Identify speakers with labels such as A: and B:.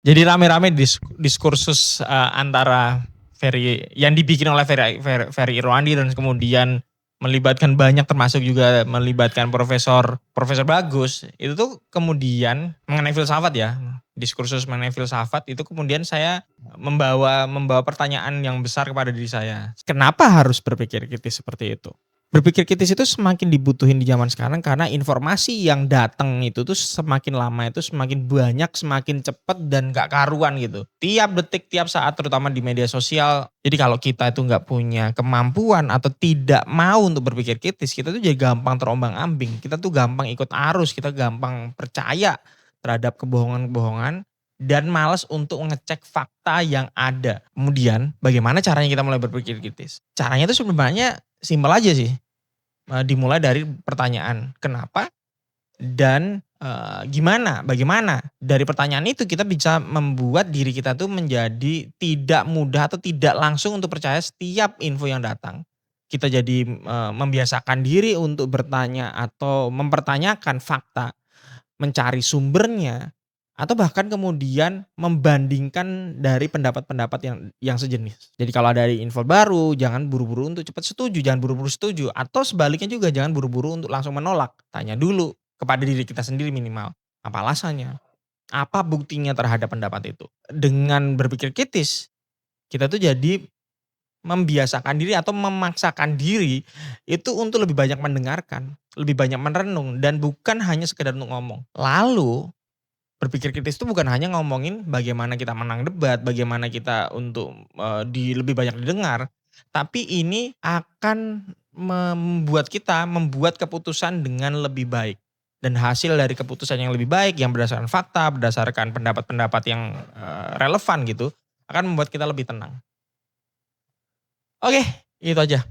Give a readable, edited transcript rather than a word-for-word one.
A: Jadi rame-rame diskursus antara yang dibikin oleh Ferry Irwandi dan kemudian melibatkan banyak, termasuk juga melibatkan Profesor Bagus. Itu tuh kemudian mengenai filsafat ya. Diskursus mengenai filsafat itu kemudian saya membawa pertanyaan yang besar kepada diri saya. Kenapa harus berpikir kritis seperti itu? Berpikir kritis itu semakin dibutuhin di zaman sekarang karena informasi yang datang itu tuh semakin lama itu semakin banyak, semakin cepat dan gak karuan gitu. Tiap detik, tiap saat, terutama di media sosial. Jadi kalau kita itu gak punya kemampuan atau tidak mau untuk berpikir kritis, kita tuh jadi gampang terombang-ambing. Kita tuh gampang ikut arus, kita gampang percaya terhadap kebohongan-kebohongan dan malas untuk ngecek fakta yang ada. Kemudian bagaimana caranya kita mulai berpikir kritis? Caranya itu sebenarnya simpel aja sih. Dimulai dari pertanyaan kenapa dan gimana, bagaimana. Dari pertanyaan itu kita bisa membuat diri kita tuh menjadi tidak mudah atau tidak langsung untuk percaya setiap info yang datang. Kita jadi membiasakan diri untuk bertanya atau mempertanyakan fakta, mencari sumbernya, atau bahkan kemudian membandingkan dari pendapat-pendapat yang sejenis. Jadi kalau ada info baru, jangan buru-buru untuk cepat setuju, jangan buru-buru setuju, atau sebaliknya juga jangan buru-buru untuk langsung menolak. Tanya dulu kepada diri kita sendiri minimal, apa alasannya? Apa buktinya terhadap pendapat itu? Dengan berpikir kritis, kita tuh jadi membiasakan diri atau memaksakan diri itu untuk lebih banyak mendengarkan, lebih banyak merenung dan bukan hanya sekedar untuk ngomong. Lalu berpikir kritis itu bukan hanya ngomongin bagaimana kita menang debat, bagaimana kita untuk, lebih banyak didengar, tapi ini akan membuat kita membuat keputusan dengan lebih baik. Dan hasil dari keputusan yang lebih baik, yang berdasarkan fakta, berdasarkan pendapat-pendapat yang, relevan gitu, akan membuat kita lebih tenang. Oke, itu aja.